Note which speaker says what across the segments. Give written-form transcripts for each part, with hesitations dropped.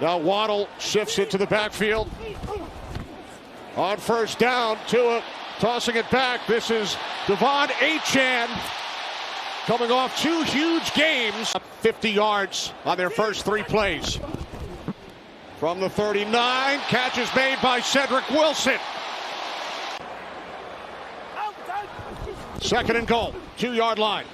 Speaker 1: Now Waddle shifts into the backfield. On first down, Tua tossing it back. This is Devon Achane coming off 2 huge games. 50 yards on their first 3 plays. From the 39, catch is made by Cedric Wilson. Second and goal, 2-yard line.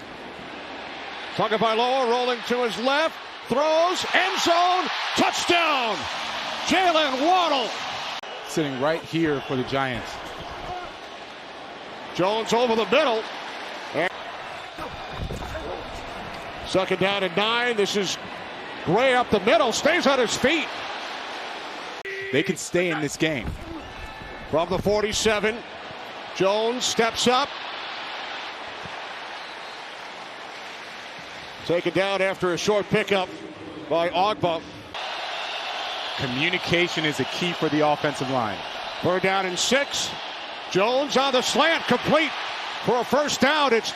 Speaker 1: Tagovailoa rolling to his left, throws, end zone, touchdown! Jalen Waddle.
Speaker 2: Sitting right here for the Giants.
Speaker 1: Jones over the middle. And second down and 9. This is Gray up the middle, stays on his feet.
Speaker 2: They can stay in this game.
Speaker 1: From the 47, Jones steps up. Taken down after a short pickup by Ogba.
Speaker 2: Communication is a key for the offensive line.
Speaker 1: 3rd down and 6. Jones on the slant, complete for a first down. It's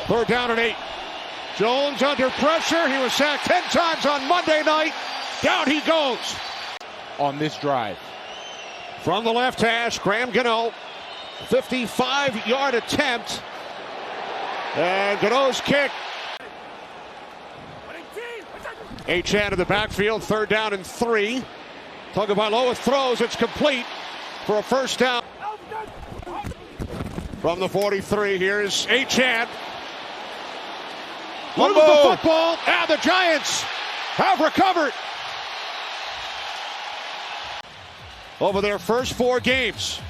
Speaker 1: 3rd down and 8. Jones under pressure. He was sacked 10 times on Monday night. Down he goes.
Speaker 2: On this drive.
Speaker 1: From the left hash, Graham Gano. 55-yard attempt. And Gano's kick. Achane in the backfield, 3rd down and 3. Tagovailoa throws, it's complete for a first down. From the 43, here's Achane. Lose the football, and the Giants have recovered. Over their first 4 games.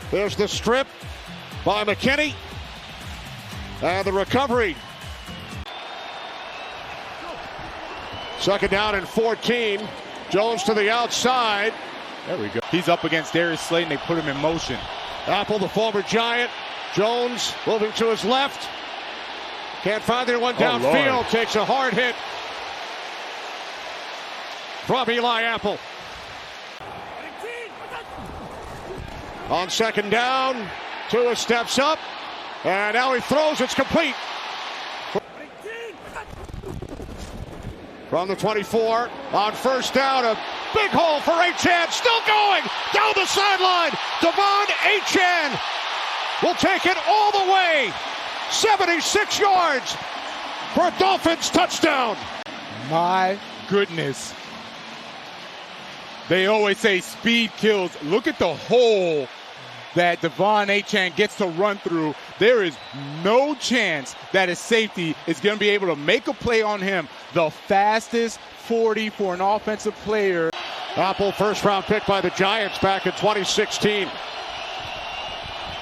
Speaker 1: There's the strip by McKinney. And the recovery. Second down and 14. Jones to the outside.
Speaker 2: There we go. He's up against Darius Slayton. They put him in motion.
Speaker 1: Apple, the former Giant. Jones moving to his left. Can't find anyone downfield. Takes a hard hit from Eli Apple. On second down, Tua steps up. And now he throws, it's complete. From the 24, on first down, a big hole for Achane, still going, down the sideline. Devon Achane will take it all the way. 76 yards for a Dolphins touchdown.
Speaker 2: My goodness. They always say speed kills. Look at the hole that Devon Achane gets to run through. There is no chance that his safety is going to be able to make a play on him. The fastest 40 for an offensive player.
Speaker 1: Apple, first-round pick by the Giants back in 2016.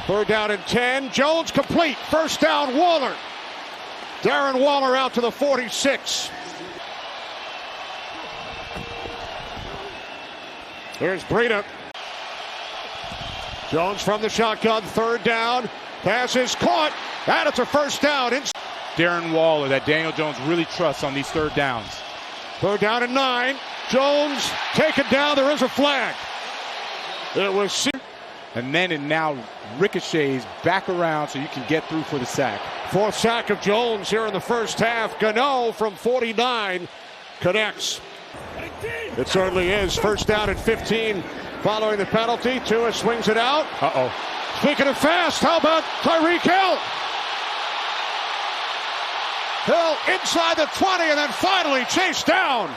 Speaker 1: 3rd down and 10. Jones complete. First down, Waller. Darren Waller out to the 46. Here's Breida. Jones from the shotgun, 3rd down. Pass is caught, and it's a first down.
Speaker 2: Darren Waller, that Daniel Jones really trusts on these 3rd downs.
Speaker 1: 3rd down and 9. Jones taken down. There is a flag. It was.
Speaker 2: And then it now ricochets back around so you can get through for the sack.
Speaker 1: 4th sack of Jones here in the first half. Gano from 49 connects. It certainly is. First down and 15 following the penalty. Tua swings it out.
Speaker 2: Uh-oh.
Speaker 1: Speaking of fast, how about Tyreek Hill? Hill inside the 20 and then finally chased down.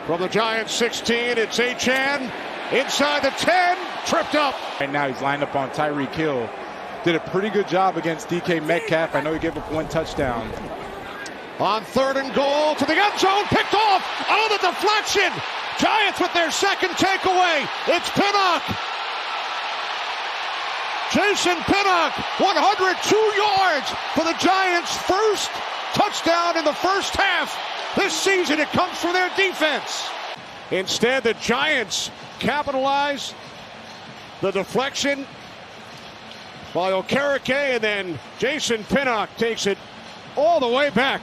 Speaker 1: From the Giants 16, it's Achane inside the 10, tripped up.
Speaker 2: And now he's lined up on Tyreek Hill. Did a pretty good job against DK Metcalf. I know he gave up 1 touchdown.
Speaker 1: On 3rd and goal to the end zone, picked off. Oh, the deflection. Giants with their second takeaway. It's Pinnock. Jason Pinnock, 102 yards for the Giants' first touchdown in the first half. This season, it comes from their defense. Instead, the Giants capitalize the deflection by Okereke, and then Jason Pinnock takes it all the way back.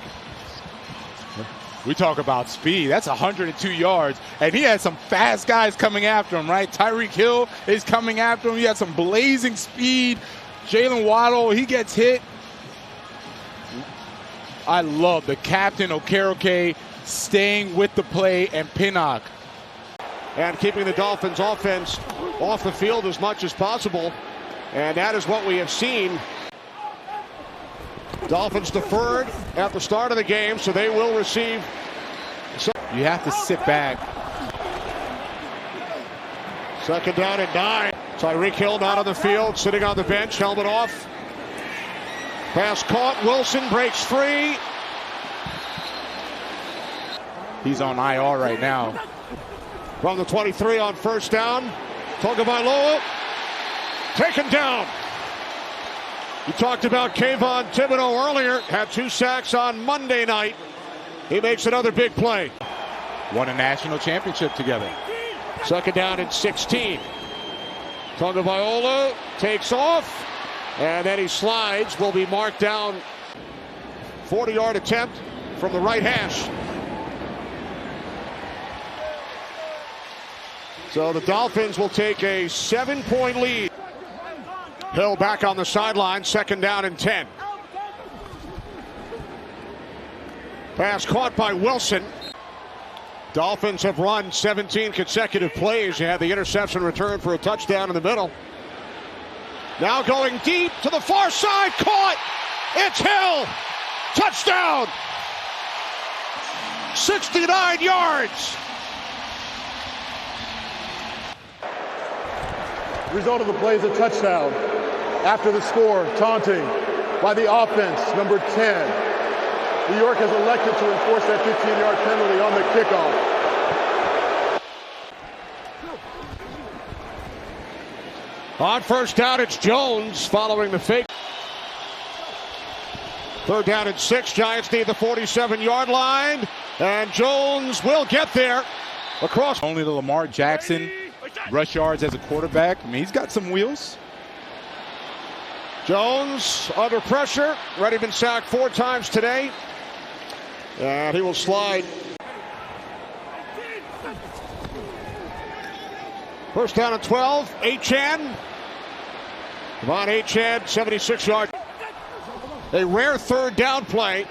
Speaker 2: We talk about speed. That's 102 yards. And he had some fast guys coming after him, right? Tyreek Hill is coming after him. He had some blazing speed. Jalen Waddle, he gets hit. I love the captain, Okereke, staying with the play, and Pinnock.
Speaker 1: And keeping the Dolphins offense off the field as much as possible. And that is what we have seen. Dolphins deferred at the start of the game, so they will receive.
Speaker 2: You have to sit back.
Speaker 1: Second down and 9. Tyreek Hill not on the field, sitting on the bench, helmet off. Pass caught. Wilson breaks free.
Speaker 2: He's on IR right now.
Speaker 1: From the 23 on first down. Tagovailoa taken down. You talked about Kayvon Thibodeau earlier. Had 2 sacks on Monday night. He makes another big play.
Speaker 2: Won a national championship together.
Speaker 1: Second down and 16. Tagovailoa takes off. And then he slides. Will be marked down. 40-yard attempt from the right hash. So the Dolphins will take a 7-point lead. Hill back on the sideline, second down and 10. Pass caught by Wilson. Dolphins have run 17 consecutive plays. You had the interception return for a touchdown in the middle. Now going deep to the far side, caught. It's Hill. Touchdown. 69 yards.
Speaker 3: The result of the play is a touchdown. After the score, taunting by the offense, number 10. New York has elected to enforce that 15-yard penalty on the kickoff.
Speaker 1: On first down, it's Jones following the fake. Third down and 6. Giants need the 47-yard line. And Jones will get there. Across.
Speaker 2: Only the Lamar Jackson rush yards as a quarterback. I mean, he's got some wheels.
Speaker 1: Jones under pressure. Already been sacked 4 times today. And he will slide. First down and 12. Achane. Devon Achane, 76-yard. A rare third down play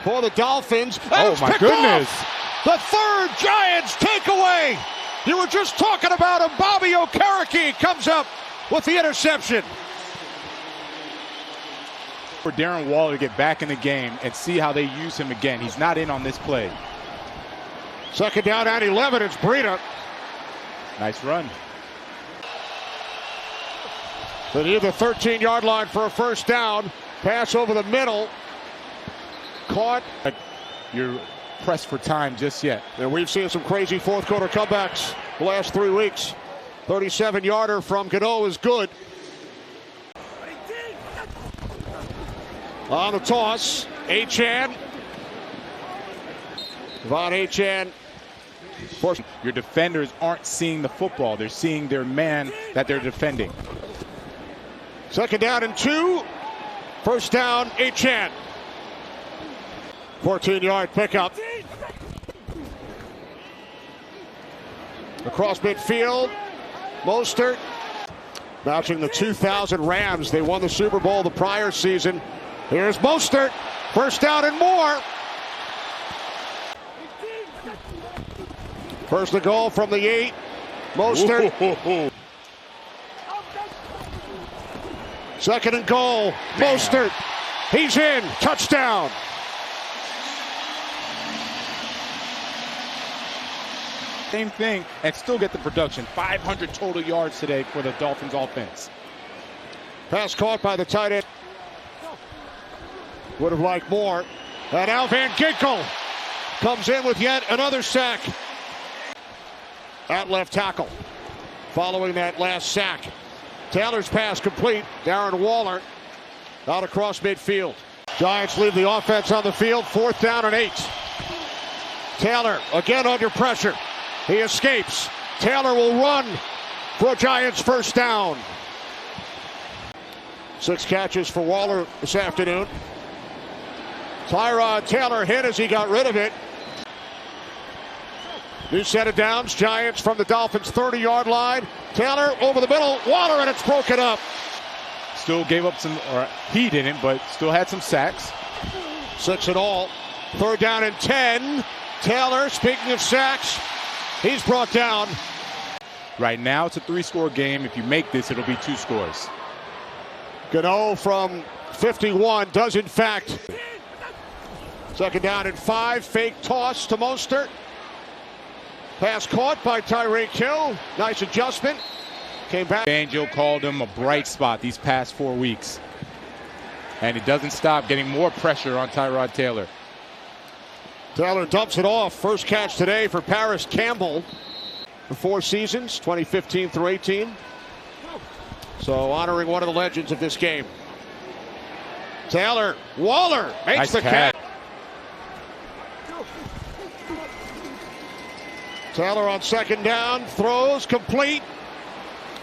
Speaker 1: for the Dolphins.
Speaker 2: Oh, my goodness.
Speaker 1: Off. The third Giants takeaway. You were just talking about him. Bobby Okereke comes up with the interception.
Speaker 2: For Darren Waller to get back in the game and see how they use him again. He's not in on this play.
Speaker 1: Second down and 11. It's Breida.
Speaker 2: Nice run.
Speaker 1: They need the 13-yard line for a first down. Pass over the middle. Caught.
Speaker 2: You're pressed for time just yet.
Speaker 1: And we've seen some crazy fourth-quarter comebacks the last 3 weeks. 37-yarder from Gano is good. On the toss, Achane. Devon Achane.
Speaker 2: Your defenders aren't seeing the football. They're seeing their man that they're defending.
Speaker 1: Second down and 2. First down, Achane. 14-yard pickup. Across midfield, Mostert. Matching the 2000 Rams. They won the Super Bowl the prior season. Here's Mostert. First down and more. First and goal from the 8. Mostert. Second and goal.
Speaker 2: Damn.
Speaker 1: Mostert. He's in. Touchdown.
Speaker 2: Same thing and still get the production. 500 total yards today for the Dolphins offense.
Speaker 1: Pass caught by the tight end. Would have liked more. And now Van Ginkel comes in with yet another sack. At left tackle. Following that last sack. Taylor's pass complete. Darren Waller out across midfield. Giants leave the offense on the field. Fourth down and 8. Taylor again under pressure. He escapes. Taylor will run for a Giants first down. 6 catches for Waller this afternoon. Tyrod Taylor hit as he got rid of it. New set of downs. Giants from the Dolphins 30-yard line. Taylor over the middle. Waller, and it's broken up.
Speaker 2: Still gave up some, or he didn't, but still had some sacks.
Speaker 1: 6 in all. 3rd down and 10. Taylor, speaking of sacks, he's brought down.
Speaker 2: Right now, it's a 3-score game. If you make this, it'll be 2 scores.
Speaker 1: Gano from 51 does, in fact. 2nd down and 5. Fake toss to Mostert. Pass caught by Tyreek Hill. Nice adjustment. Came back.
Speaker 2: Angel called him a bright spot these past 4 weeks. And he doesn't stop getting more pressure on Tyrod Taylor.
Speaker 1: Taylor dumps it off. First catch today for Paris Campbell. For 4 seasons, 2015 through 18. So honoring one of the legends of this game. Taylor, Waller makes
Speaker 2: nice
Speaker 1: the catch. Taylor on 2nd down, throws complete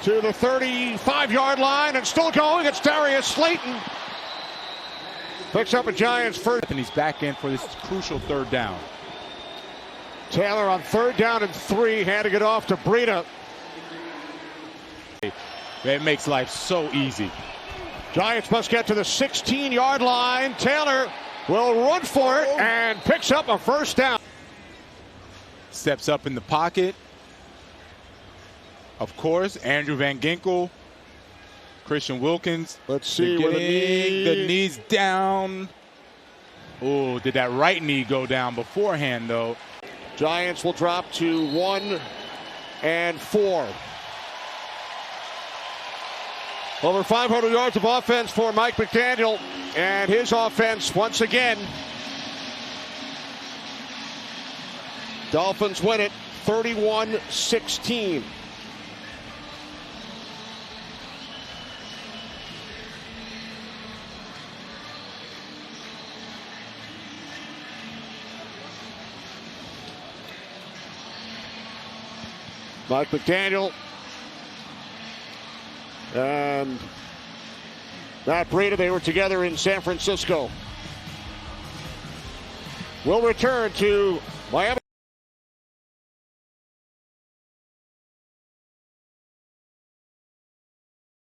Speaker 1: to the 35-yard line and still going. It's Darius Slayton. Picks up a Giants first.
Speaker 2: And he's back in for this crucial 3rd down.
Speaker 1: Taylor on 3rd down and 3, handing it off to Breida.
Speaker 2: It makes life so easy.
Speaker 1: Giants must get to the 16-yard line. Taylor will run for it and picks up a 1st down.
Speaker 2: Steps up in the pocket. Of course, Andrew Van Ginkel, Christian Wilkins.
Speaker 1: Let's see where
Speaker 2: the knee's down. Oh, did that right knee go down beforehand, though?
Speaker 1: Giants will drop to 1 and 4. Over 500 yards of offense for Mike McDaniel and his offense once again. Dolphins win it 31-16. Mike McDaniel and Matt Breida, they were together in San Francisco. We'll return to Miami.